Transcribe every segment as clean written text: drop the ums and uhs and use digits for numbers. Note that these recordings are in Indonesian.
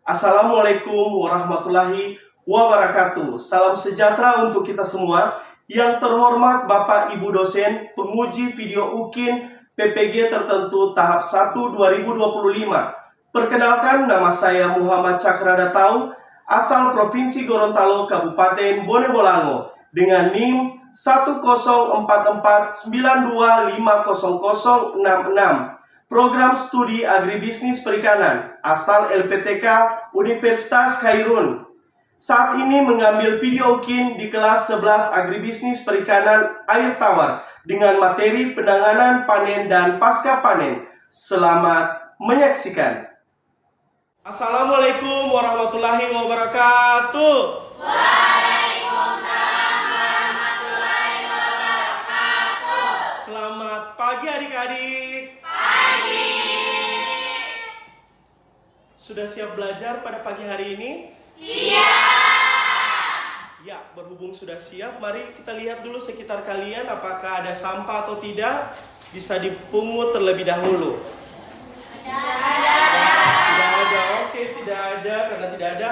Assalamualaikum warahmatullahi wabarakatuh. Salam sejahtera untuk kita semua. Yang terhormat Bapak Ibu dosen, penguji video UKIN PPG tertentu tahap 1 2025. Perkenalkan, nama saya Muhammad Cakradatau, asal Provinsi Gorontalo, Kabupaten Bone Bolango, dengan NIM 10449250066. Program Studi Agribisnis Perikanan, asal LPTK Universitas Khairun. Saat ini mengambil video UKIN di kelas 11 Agribisnis Perikanan Air Tawar dengan materi penanganan panen dan pasca panen. Selamat menyaksikan. Assalamualaikum warahmatullahi wabarakatuh. Waalaikumsalam warahmatullahi wabarakatuh. Selamat pagi adik-adik. Pagi. Sudah siap belajar pada pagi hari ini? Siap. Ya, berhubung sudah siap, mari kita lihat dulu sekitar kalian apakah ada sampah atau tidak. Bisa dipungut terlebih dahulu. Tidak ada, oke, tidak ada. Karena tidak ada,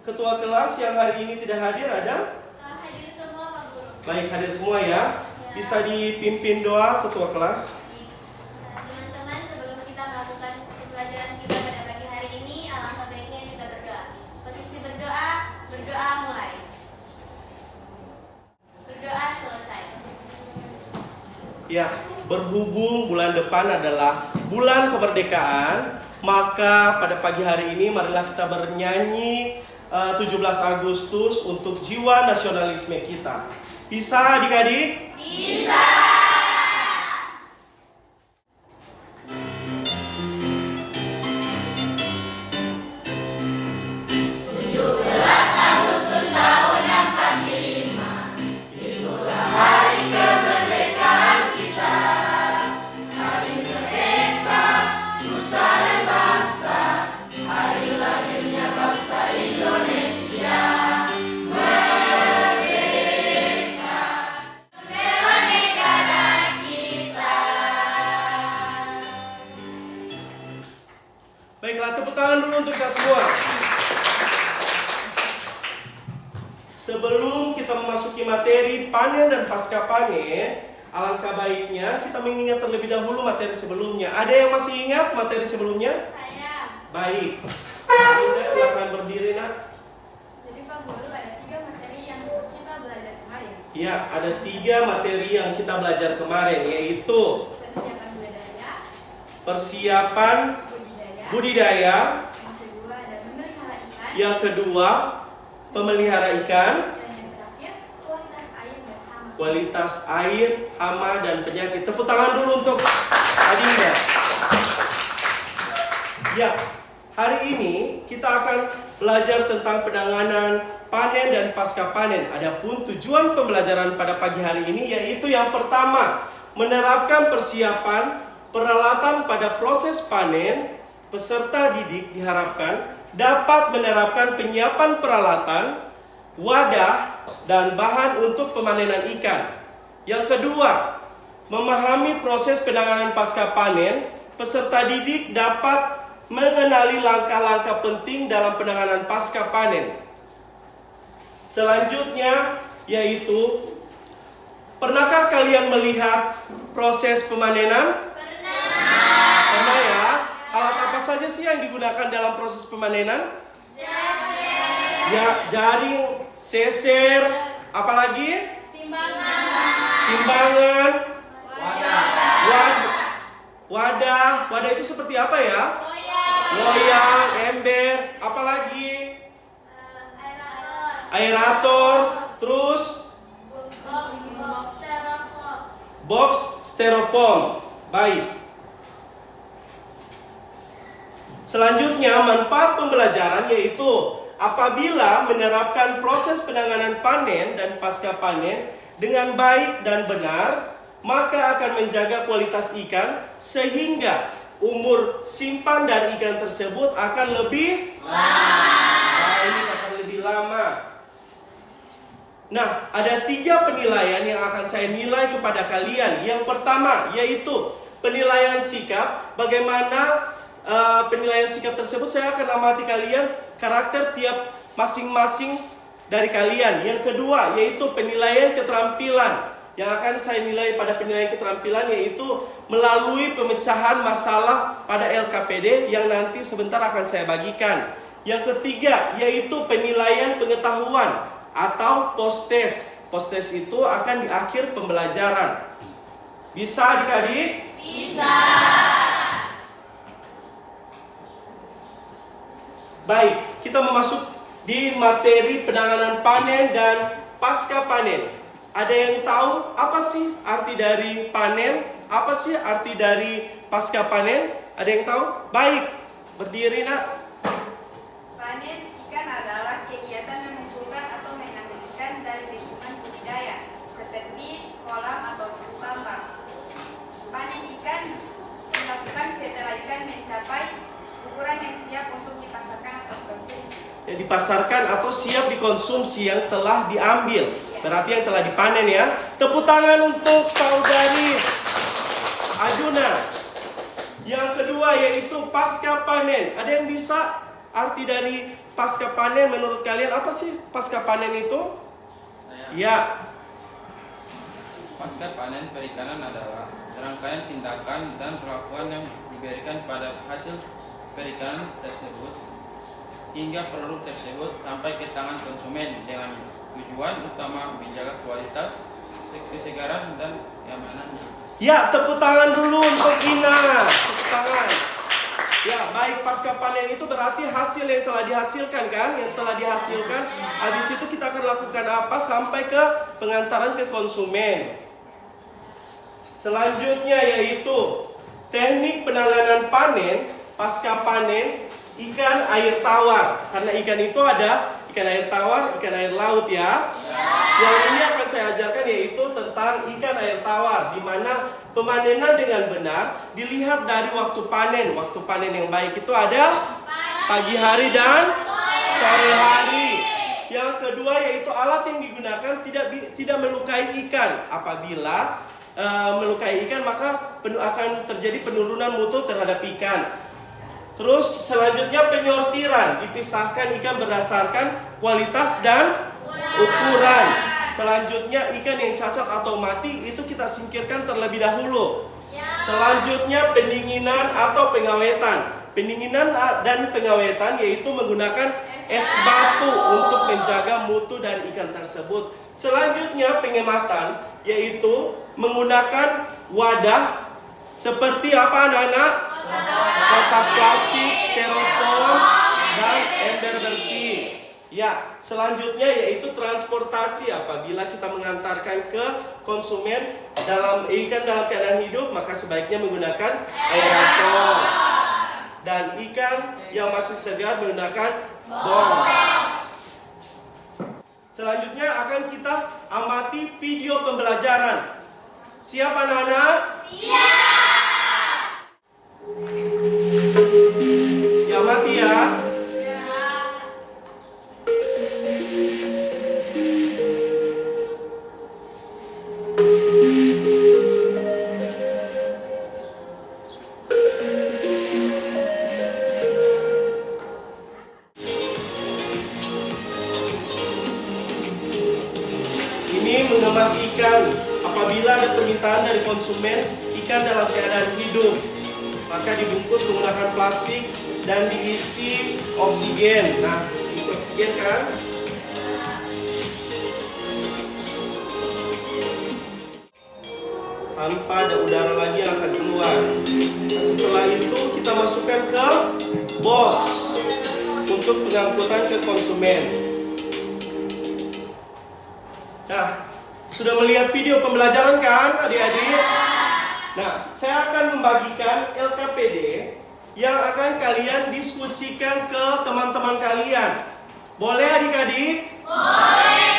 ketua kelas yang hari ini tidak hadir ada? Hadir semua Pak Guru. Baik, hadir semua ya. Bisa dipimpin doa ketua kelas. Teman-teman, sebelum kita melakukan pembelajaran kita pada pagi hari ini, alangkah baiknya kita berdoa. Posisi berdoa mulai. Berdoa selesai. Ya, berhubung bulan depan adalah bulan kemerdekaan, maka pada pagi hari ini marilah kita bernyanyi 17 Agustus untuk jiwa nasionalisme kita. Bisa adik-adik? Bisa. Baiklah, tepuk tangan dulu untuk kita semua. Sebelum kita memasuki materi panen dan pasca panen, alangkah baiknya kita mengingat terlebih dahulu materi sebelumnya. Ada yang masih ingat materi sebelumnya? Saya. Baik. Indah, silakan berdiri, nak. Jadi Pak Guru, ada 3 materi yang kita belajar kemarin. Ya, ada 3 materi yang kita belajar kemarin, yaitu Persiapan budaya, persiapan budidaya, yang kedua ada memelihara ikan, yang kedua pemelihara ikan, dan yang terakhir kualitas air dan hama. kualitas air, hama, dan penyakit. Tepuk tangan dulu untuk Adinda. Ya, hari ini kita akan belajar tentang penanganan panen dan pasca panen. Adapun tujuan pembelajaran pada pagi hari ini yaitu yang pertama, menerapkan persiapan peralatan pada proses panen. Peserta didik diharapkan dapat menerapkan penyiapan peralatan, wadah, dan bahan untuk pemanenan ikan. Yang kedua, memahami proses penanganan pasca panen. Peserta didik dapat mengenali langkah-langkah penting dalam penanganan pasca panen. Selanjutnya yaitu, pernahkah kalian melihat proses pemanenan? Pernah ya? Alat apa saja sih yang digunakan dalam proses pemanenan? Ya, jaring, seser, apalagi? Timbangan, wadah itu seperti apa ya? Loyang, ember, apalagi? Aerator, terus box styrofoam. Baik. Selanjutnya, manfaat pembelajaran yaitu apabila menerapkan proses penanganan panen dan pasca panen dengan baik dan benar, maka akan menjaga kualitas ikan sehingga umur simpan dari ikan tersebut akan lebih lama. Nah, ada 3 penilaian yang akan saya nilai kepada kalian. Yang pertama yaitu penilaian sikap, bagaimana penilaian sikap tersebut, saya akan amati kalian karakter tiap masing-masing dari kalian. Yang kedua yaitu penilaian keterampilan. Yang akan saya nilai pada penilaian keterampilan yaitu melalui pemecahan masalah pada LKPD yang nanti sebentar akan saya bagikan. Yang ketiga yaitu penilaian pengetahuan atau post-test. Post-test itu akan di akhir pembelajaran. Bisa adik-adik? Bisa. Baik, kita masuk di materi penanganan panen dan pasca panen. Ada yang tahu apa sih arti dari panen? Apa sih arti dari pasca panen? Ada yang tahu? Baik, berdiri nak. Panen ikan adalah kegiatan mengumpulkan atau mengambil ikan dari lingkungan budidaya, seperti kolam atau tambak. Panen ikan dilakukan setelah ikan mencapai ukuran yang siap untuk dipasarkan atau dikonsumsi. Ya, dipasarkan atau siap dikonsumsi yang telah diambil. Berarti yang telah dipanen ya. Tepuk tangan untuk saudari Ajuna. Yang kedua yaitu pasca panen. Ada yang bisa arti dari pasca panen menurut kalian apa sih pasca panen itu? Ya. Pasca panen perikanan adalah rangkaian tindakan dan perlakuan yang diberikan pada hasil perikanan tersebut hingga produk tersebut sampai ke tangan konsumen dengan tujuan utama menjaga kualitas, kesegaran dan keamanannya. Ya, tepuk tangan dulu untuk Ina. Tepuk tangan. Ya, baik, pasca panen itu berarti hasil yang telah dihasilkan kan? Yang telah dihasilkan. Habis itu kita akan lakukan apa sampai ke pengantaran ke konsumen. Selanjutnya yaitu teknik penanganan panen, pasca panen, ikan air tawar. Karena ikan itu ada ikan air tawar, ikan air laut ya. Yang ini akan saya ajarkan yaitu tentang ikan air tawar, di mana pemanenan dengan benar dilihat dari waktu panen. Waktu panen yang baik itu ada pagi hari dan sore hari. Yang kedua yaitu alat yang digunakan tidak melukai ikan. Apabila melukai ikan maka akan terjadi penurunan mutu terhadap ikan. Terus selanjutnya penyortiran, dipisahkan ikan berdasarkan kualitas dan ukuran. Selanjutnya ikan yang cacat atau mati itu kita singkirkan terlebih dahulu. Selanjutnya pendinginan atau pengawetan. Pendinginan dan pengawetan yaitu menggunakan es batu untuk menjaga mutu dari ikan tersebut. Selanjutnya pengemasan yaitu menggunakan wadah seperti apa anak-anak? Kotak plastik, styrofoam, dan ember bersih. Ya, selanjutnya yaitu transportasi. Apabila kita mengantarkan ke konsumen ikan dalam keadaan hidup, maka sebaiknya menggunakan aerator. Dan ikan yang masih segar menggunakan box. Selanjutnya akan kita amati video pembelajaran. Siap anak-anak? Siap. Diamati ya. Ini mengemas ikan. Apabila ada permintaan dari konsumen ikan dalam keadaan hidup, maka dibungkus menggunakan plastik dan diisi oksigen. Nah, diisi oksigen kan? Tanpa ada udara lagi yang akan keluar. Nah, setelah itu kita masukkan ke box untuk pengangkutan ke konsumen. Nah, sudah melihat video pembelajaran kan adik-adik? Nah, saya akan membagikan LKPD yang akan kalian diskusikan ke teman-teman kalian. Boleh adik-adik? Boleh!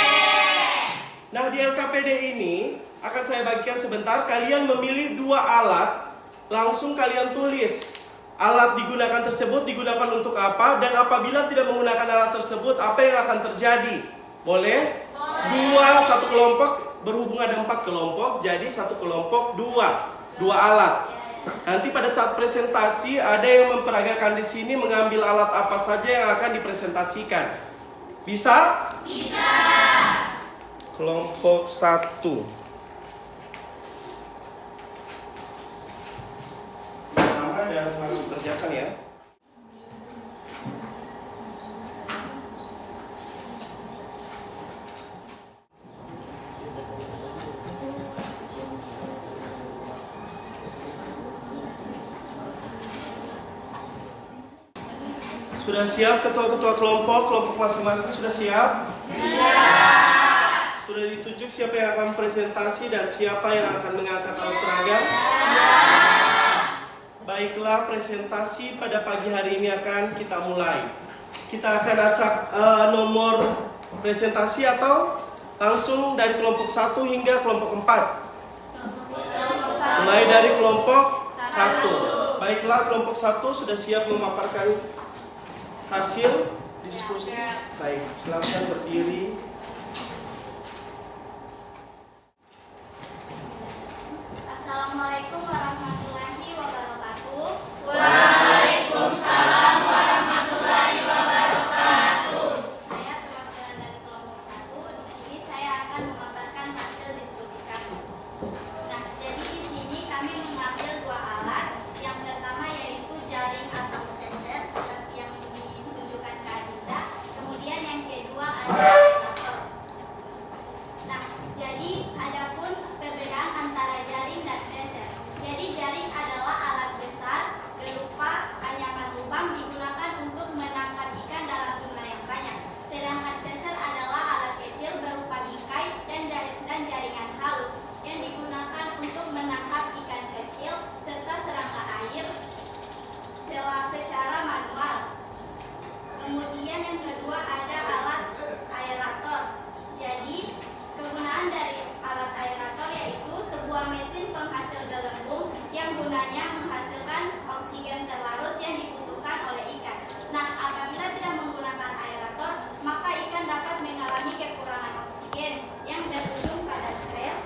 Nah, di LKPD ini akan saya bagikan sebentar. Kalian memilih 2 alat, langsung kalian tulis. Alat digunakan tersebut digunakan untuk apa, dan apabila tidak menggunakan alat tersebut, apa yang akan terjadi? Boleh? 1 kelompok, berhubung ada 4 kelompok, jadi 1 kelompok 2 alat. Nanti pada saat presentasi ada yang memperagakan di sini mengambil alat apa saja yang akan dipresentasikan. Bisa? Bisa. Kelompok 1. Bersama dan langsung kerjakan ya. Sudah siap ketua-ketua kelompok masing-masing sudah siap? Siap. Sudah ditunjuk siapa yang akan presentasi dan siapa yang akan mengangkat alat peraga? Baiklah, presentasi pada pagi hari ini akan kita mulai. Kita akan acak nomor presentasi atau langsung dari kelompok 1 hingga kelompok 4? Mulai dari kelompok 1. Baiklah, kelompok 1 sudah siap memaparkan hasil diskusi. Baik, silakan berdiri. Assalamualaikum warahmatullahi wabarakatuh. Waalaikumsalam warahmatullahi wabarakatuh. Saya perwakilan dari kelompok 1. Di sini saya akan memaparkan hasil diskusi kami. Nah, jadi di sini kami mengambil 2 alat. Yang pertama yaitu jaring atau seser seperti yang ditunjukkan Kak Adinda. Kemudian yang kedua ada ventilator. Nah, jadi adapun perbedaan antara jaring dan seser. Jadi jaring adalah alat besar berupa anyaman lubang digunakan untuk menangkap ikan dalam jumlah yang banyak. Sedangkan seser adalah alat kecil berupa bingkai dan jaringan halus yang digunakan untuk menangkap ikan kecil serta serangga air secara manual. Kemudian yang kedua ada alat aerator. Jadi kegunaan dari alat aerator yaitu sebuah mesin penghasil gelembung yang gunanya menghasilkan oksigen terlarut yang dibutuhkan oleh ikan. Nah, apabila tidak menggunakan aerator, maka ikan dapat mengalami kekurangan oksigen yang berujung pada stres,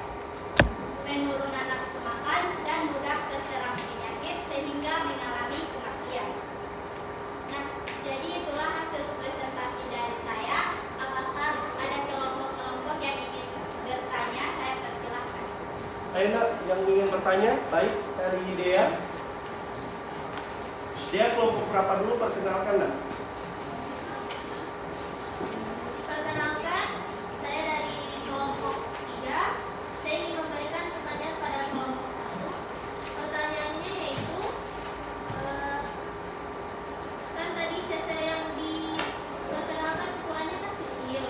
penurunan nafsu makan, dan mudah terserang penyakit sehingga mengalami kematian. Nah, jadi itulah hasil presentasi dari saya. Apakah ada kelompok-kelompok yang ingin bertanya? Saya persilahkan. Ayo nak, yang ingin bertanya, baik dari Dea. Dea kelompok berapa dulu, perkenalkan nak? Perkenalkan, saya dari kelompok 3. Saya ingin memberikan pertanyaan pada kelompok 1. Pertanyaannya yaitu, kan tadi seser yang diperkenalkan ukurannya kan kecil.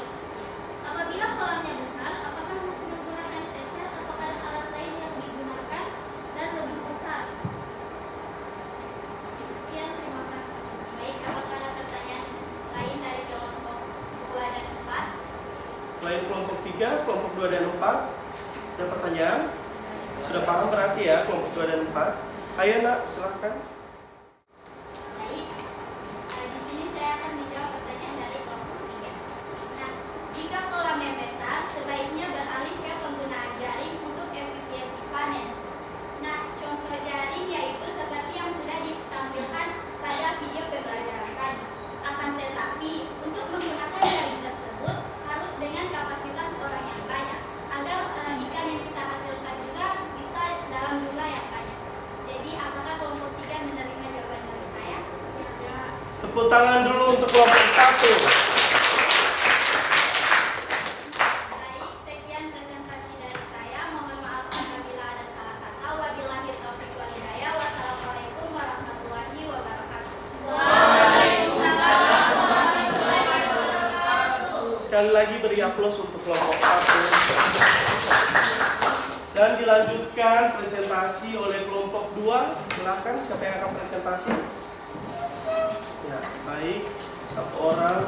Apabila kolamnya besar, apakah masih menggunakan seser atau ada alat lain yang digunakan dan lebih besar? Sekian, terima kasih. Baik, apakah ada pertanyaan lain dari kelompok 2 dan 4? Selain kelompok 3, kelompok 2 dan 4, ada pertanyaan? Sudah paham berarti ya kelompok 2 dan 4? Ayo nak, silahkan. Baik, di sini saya akan menjawab pertanyaan dari kelompok 3. Nah, jika kolamnya besar, sebaiknya beralih ke penggunaan jaring untuk efisiensi panen. Nah, contoh jaring yaitu seperti yang sudah ditampilkan pada video pembelajaran tadi. Akan tetapi, untuk menggunakan jaring tersebut harus dengan kapasitas orang yang banyak, agar ikan yang kita hasilkan juga bisa dalam jumlah yang banyak. Jadi, apakah kelompok 3 menerima jawaban dari saya? Tepuk tangan dulu untuk kelompok 1. Baik, sekian presentasi dari saya. Mohon maaf apabila ada salah kata. Wabillahi taufiq wal hidayah. Wassalamualaikum warahmatullahi wabarakatuh. Sekali lagi beri aplaus untuk kelompok 1. Dan dilanjutkan presentasi oleh kelompok 2. Silahkan, siapa yang akan presentasi? Ya, baik. Satu orang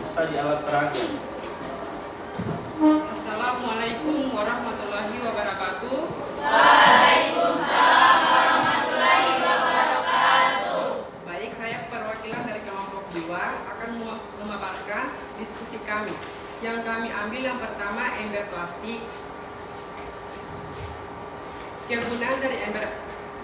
bisa di alat peraga. Assalamualaikum warahmatullahi wabarakatuh. Waalaikumsalam warahmatullahi wabarakatuh. Baik, saya perwakilan dari kelompok 2 akan memaparkan diskusi kami. Yang kami ambil yang pertama ember plastik. Kegunaan dari ember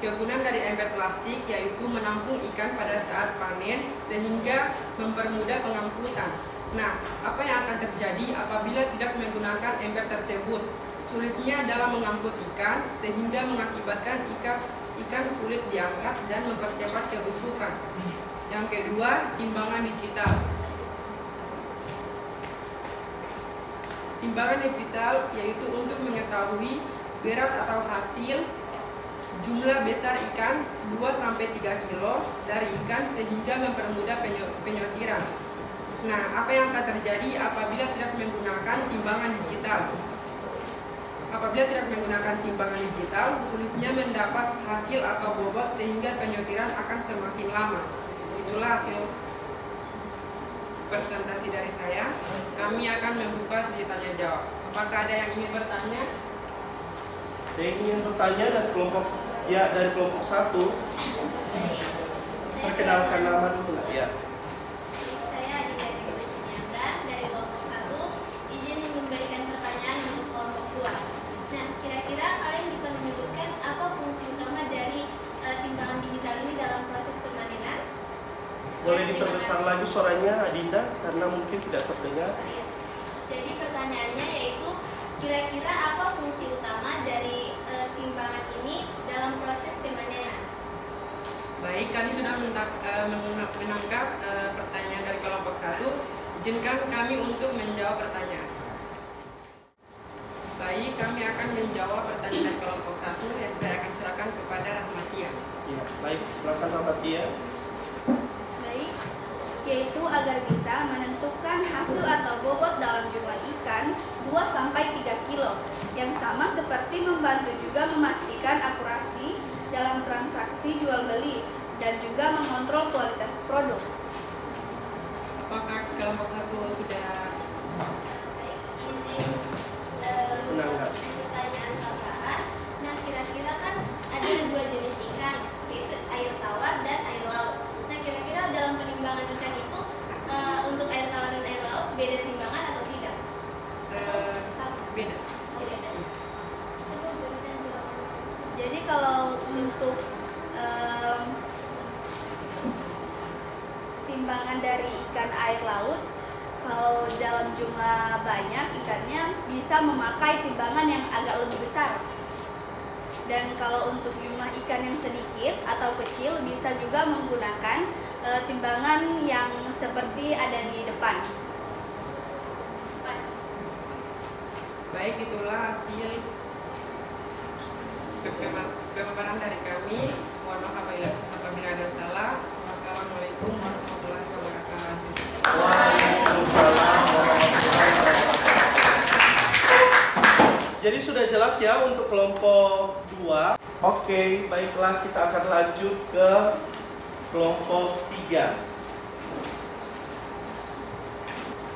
kegunaan dari ember plastik yaitu menampung ikan pada saat panen sehingga mempermudah pengangkutan. Nah, apa yang akan terjadi apabila tidak menggunakan ember tersebut? Sulitnya dalam mengangkut ikan sehingga mengakibatkan ikan sulit diangkat dan mempercepat kebusukan. Yang kedua, timbangan digital. Timbangan digital yaitu untuk mengetahui berat atau hasil jumlah besar ikan 2-3 kilo dari ikan sehingga mempermudah penyortiran. Nah, apa yang akan terjadi apabila tidak menggunakan timbangan digital? Apabila tidak menggunakan timbangan digital, sulitnya mendapat hasil atau bobot sehingga penyortiran akan semakin lama. Itulah hasil presentasi dari saya. Kami akan membuka sesi tanya jawab. Apakah ada yang ingin bertanya? Ada yang ingin bertanya dari kelompok 1? Baik, Perkenalkan nama dulu nggak? Ya. saya Adinda Nyandra dari kelompok 1. Izin memberikan pertanyaan untuk kelompok 2. Nah, kira-kira kalian bisa menyebutkan apa fungsi utama dari timbangan digital ini dalam proses pemanenan? Boleh diperbesar lagi suaranya Adinda karena mungkin tidak terdengar. Iya. Jadi pertanyaannya yaitu kira-kira apa fungsi utama dari timbangan ini dalam proses pemanenan? Baik, kami sudah menangkap pertanyaan dari kelompok 1. Izinkan kami untuk menjawab pertanyaan. Baik, kami akan menjawab pertanyaan dari kelompok 1 yang saya akan serahkan kepada Rahmatia. Ya, baik, silakan Rahmatia. Baik, yaitu agar bisa menentukan hasil atau bobot dalam jumlah ikan 2-3 kilo, yang sama seperti membantu juga memastikan akurasi dalam transaksi jual beli dan juga mengontrol kualitas produk. Apakah kelompok 1 sudah Baik, izin Menanggap. pertanyaan tambahan. Nah, kira-kira kan ada 2 jenis ikan, yaitu air tawar dan air laut. Nah, kira-kira dalam penimbangan ikan itu untuk air tawar dan air laut beda timbangan atau tidak? Atau sama? beda? Oh, beda. Coba berikan jawabannya. Jadi kalau untuk timbangan dari ikan air laut, kalau dalam jumlah banyak ikannya bisa memakai timbangan yang agak lebih besar. Dan kalau untuk jumlah ikan yang sedikit atau kecil bisa juga menggunakan timbangan yang seperti ada di depan. Pas. Baik, itulah hasil pemaparan dari kami. Mohon maaf apabila ada salah. Wassalamualaikum warahmatullahi wabarakatuh. Waalaikumsalam warahmatullahi wabarakatuh. Jadi sudah jelas ya untuk kelompok 2. Oke, baiklah kita akan lanjut ke kelompok 3.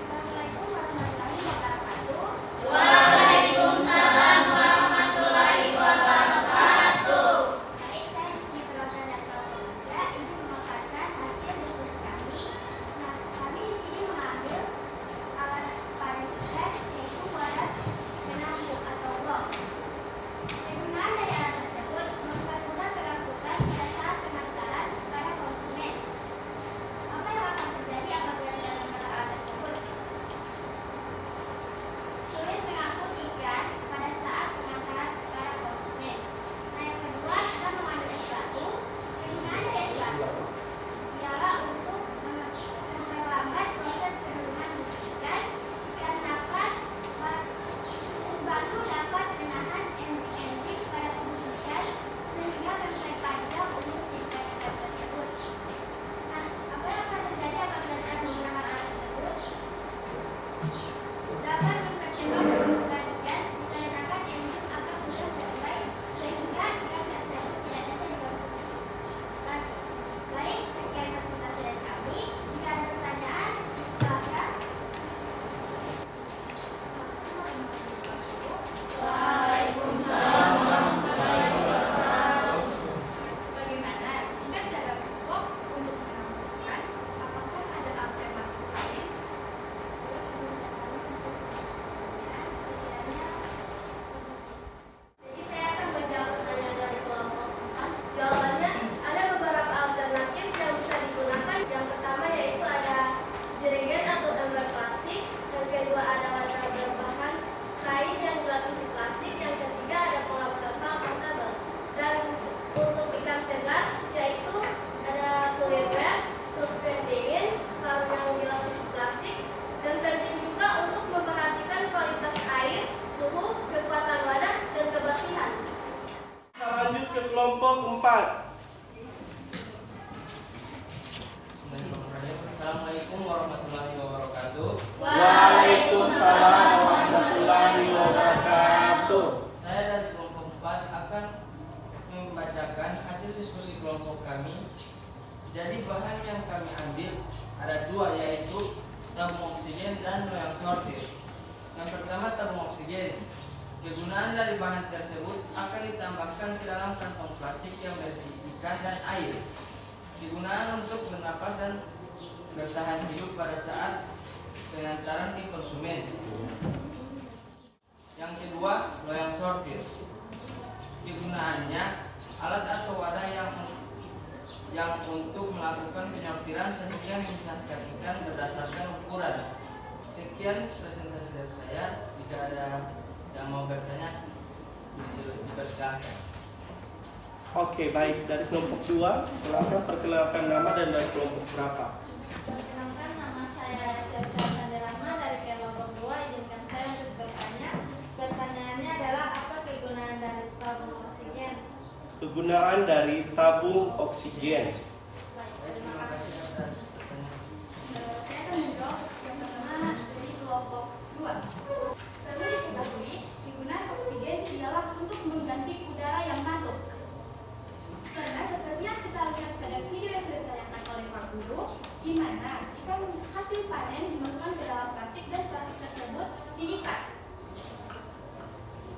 Assalamualaikum warahmatullahi wabarakatuh. Waalaikumsalam warahmatullahi wabarakatuh. Baik, saya di sini perwakilan dari kelompok 3 izin memaparkan hasil diskusi kami. Nah, kami di sini mengambil alat panen ikan yaitu wadah penampung atau box. Kegunaan dari alat tersebut mempermudah pengangkutan pada saat penangkaran kepada konsumen. Assalamualaikum warahmatullahi wabarakatuh. Waalaikumsalam warahmatullahi wabarakatuh. Saya dari kelompok 4 akan membacakan hasil diskusi kelompok kami. Jadi bahan yang kami ambil ada dua, yaitu tabung oksigen dan loyang sortir. Yang pertama, tabung oksigen. Kegunaan dari bahan tersebut akan ditambahkan ke dalam kantong plastik yang berisi ikan dan air. Digunakan untuk bernapas dan bertahan hidup pada saat pengantaran ke konsumen. Yang kedua, loyang sortir. Kegunaannya alat atau wadah yang untuk melakukan penyortiran sehingga memisahkan ikan berdasarkan ukuran. Sekian presentasi dari saya. Jika ada yang mau bertanya, dipersilakan. Oke, baik. Dari kelompok 2, silakan perkenalkan nama dan dari kelompok berapa. Perkenalkan, nama saya Jabsa Sandarama dari kelompok 2. Izinkan saya untuk bertanya. Pertanyaannya adalah apa kegunaan dari tabung oksigen? Kegunaan dari tabung oksigen. Baik, Terima kasih atas pertanyaan. Saya akan menjawab yang pertama dari kelompok 2. Perlu diketahui, kegunaan oksigen ialah untuk mengganti udara yang masuk. Karena seperti yang kita lihat pada video yang sudah ditayangkan oleh Pak Guru, di mana ikan hasil panen dimasukkan ke dalam plastik dan plastik tersebut diikat.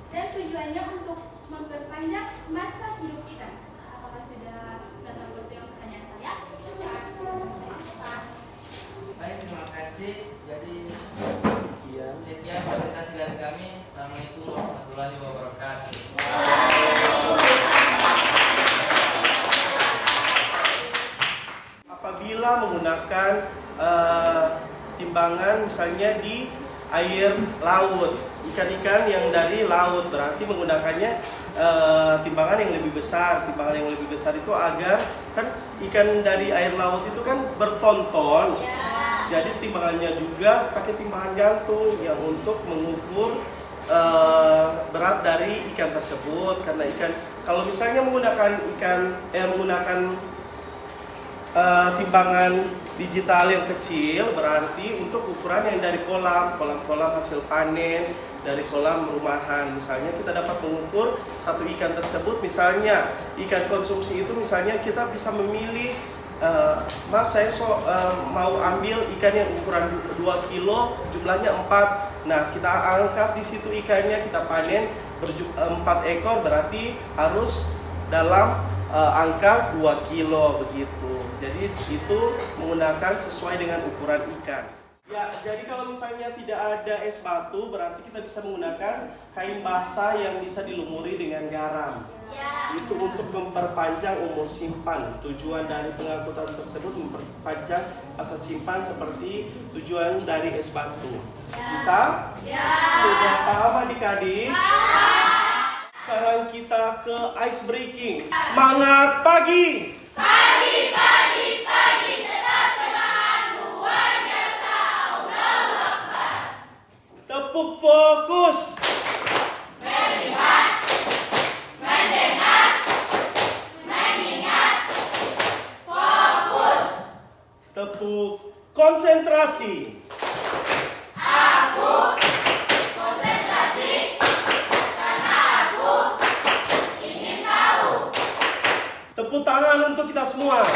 Dan tujuannya untuk memperpanjang masa hidup ikan. Apakah sudah merasa puas dengan pertanyaan saya? Ya. Baik, terima kasih. Jadi Sekian. sekian presentasi dari kami. Assalamualaikum warahmatullahi wabarakatuh. Apabila menggunakan timbangan misalnya di air laut, ikan-ikan yang dari laut, berarti menggunakannya timbangan yang lebih besar. Timbangan yang lebih besar itu agar kan ikan dari air laut itu kan bertonton. Jadi timbangannya juga pakai timbangan gantung yang untuk mengukur berat dari ikan tersebut. Karena ikan, kalau misalnya menggunakan timbangan digital yang kecil, berarti untuk ukuran yang dari kolam hasil panen, dari kolam rumahan. Misalnya kita dapat mengukur satu ikan tersebut, misalnya ikan konsumsi itu misalnya kita bisa memilih, Mas saya mau ambil ikan yang ukuran 2 kilo, jumlahnya 4. Nah kita angkat di situ ikannya, kita panen 4 ekor, berarti harus dalam angka 2 kilo begitu. Jadi itu menggunakan sesuai dengan ukuran ikan. Ya, jadi kalau misalnya tidak ada es batu, berarti kita bisa menggunakan kain basah yang bisa dilumuri dengan garam. Itu untuk memperpanjang umur simpan. Tujuan dari pengangkutan tersebut memperpanjang masa simpan seperti tujuan dari es batu. Bisa? Sudah paham adik-adik? Sekarang kita ke ice breaking. Semangat pagi! Pagi, tetap semangat, luar biasa, Allahu Akbar. Tepuk fokus! Melihat, mendengar, mengingat, fokus. Tepuk konsentrasi! Aku konsentrasi karena aku ingin tahu. Tepuk tangan untuk kita semua.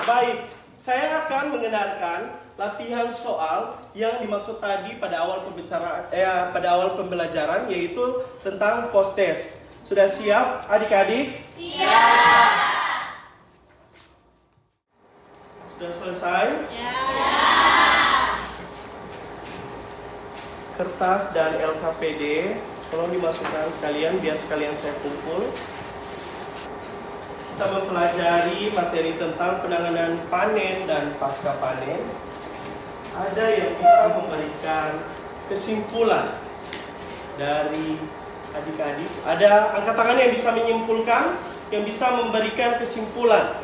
Baik, saya akan mengenalkan latihan soal yang dimaksud tadi pada awal pembelajaran, yaitu tentang post test. Sudah siap adik-adik? Siap. Sudah selesai? Kertas dan LKPD tolong dimasukkan sekalian biar sekalian saya kumpul. Kita mempelajari materi tentang penanganan panen dan pasca panen. Ada yang bisa memberikan kesimpulan dari adik-adik? Ada angkat tangan yang bisa menyimpulkan, yang bisa memberikan kesimpulan?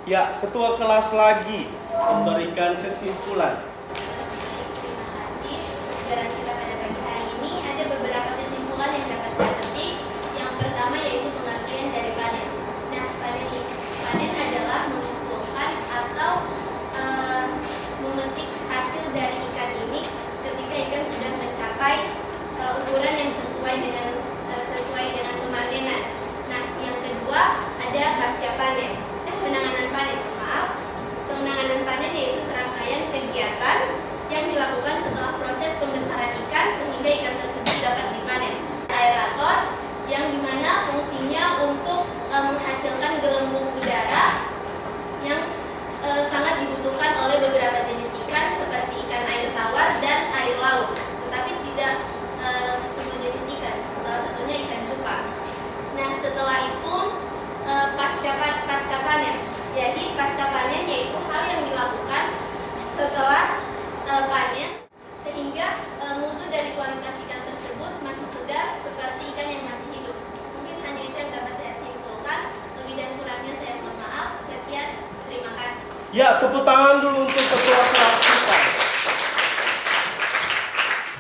Ya, ketua kelas lagi memberikan kesimpulan. Terima kasih. Pelajaran kita pada pagi hari ini ada beberapa kesimpulan yang dapat saya petik. Yang pertama yaitu pengertian dari panen. Nah, panen adalah mengumpulkan Ya, tepuk tangan dulu untuk ketua kelas kita.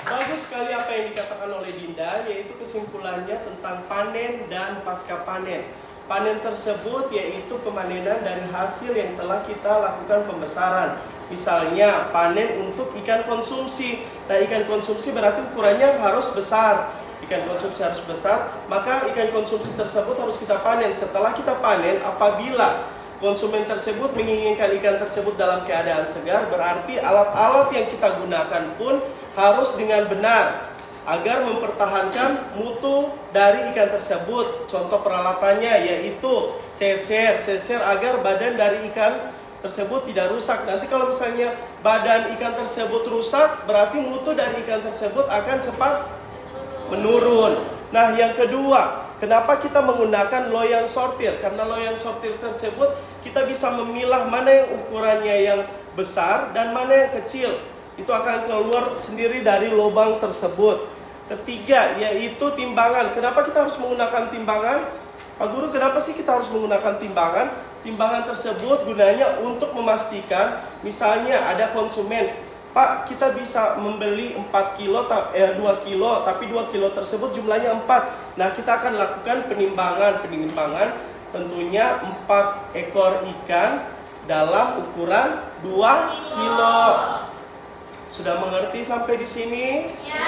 Bagus sekali apa yang dikatakan oleh Dinda, yaitu kesimpulannya tentang panen dan pasca panen. Panen tersebut yaitu pemanenan dari hasil yang telah kita lakukan pembesaran. Misalnya panen untuk ikan konsumsi. Nah, ikan konsumsi berarti ukurannya harus besar. Ikan konsumsi harus besar, maka ikan konsumsi tersebut harus kita panen. Setelah kita panen, apabila konsumen tersebut menginginkan ikan tersebut dalam keadaan segar, berarti alat-alat yang kita gunakan pun harus dengan benar agar mempertahankan mutu dari ikan tersebut. Contoh peralatannya yaitu seser agar badan dari ikan tersebut tidak rusak. Nanti kalau misalnya badan ikan tersebut rusak, berarti mutu dari ikan tersebut akan cepat menurun. Nah, yang kedua, kenapa kita menggunakan loyang sortir? Karena loyang sortir tersebut kita bisa memilah mana yang ukurannya yang besar dan mana yang kecil. Itu akan keluar sendiri dari lubang tersebut. Ketiga, yaitu timbangan. Kenapa kita harus menggunakan timbangan? Pak Guru, kenapa sih kita harus menggunakan timbangan? Timbangan tersebut gunanya untuk memastikan, misalnya ada konsumen, Pak, kita bisa membeli 2 kilo, tapi 2 kilo tersebut jumlahnya 4. Nah, kita akan lakukan penimbangan tentunya 4 ekor ikan dalam ukuran 2 kilo. Sudah mengerti sampai di sini? Ya.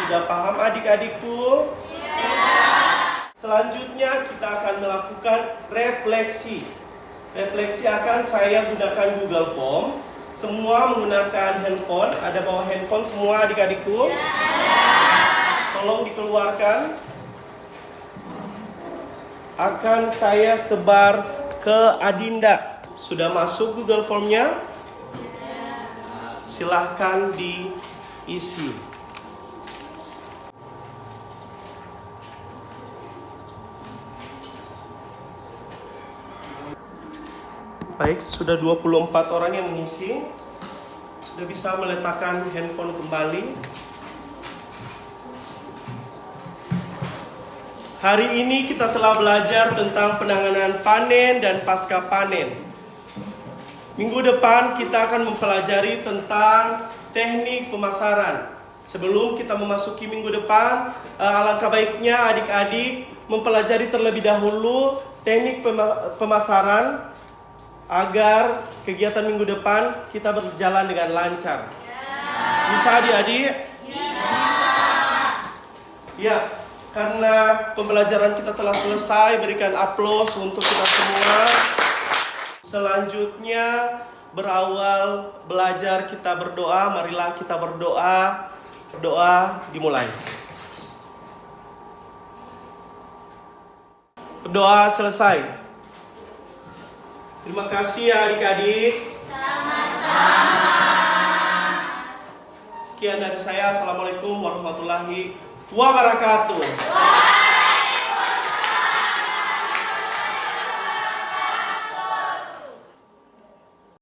Sudah paham adik-adikku? Ya. Selanjutnya kita akan melakukan refleksi. Refleksi akan saya gunakan Google Form. Semua menggunakan handphone. Ada bawa handphone semua adik-adikku? Ya, ada. Tolong dikeluarkan. Akan saya sebar ke Adinda. Sudah masuk Google Form-nya? Silahkan diisi. Baik, sudah 24 orang yang mengisi. Sudah bisa meletakkan handphone kembali. Hari ini kita telah belajar tentang penanganan panen dan pasca panen. Minggu depan kita akan mempelajari tentang teknik pemasaran. Sebelum kita memasuki minggu depan, alangkah baiknya adik-adik mempelajari terlebih dahulu teknik pemasaran agar kegiatan minggu depan kita berjalan dengan lancar. Bisa adik-adik? Bisa. Ya, karena pembelajaran kita telah selesai, berikan aplaus untuk kita semua. Selanjutnya berawal belajar kita berdoa. Marilah kita berdoa. Doa dimulai. Berdoa selesai. Terima kasih ya adik-adik. Sama-sama. Sekian dari saya. Assalamualaikum warahmatullahi wabarakatuh.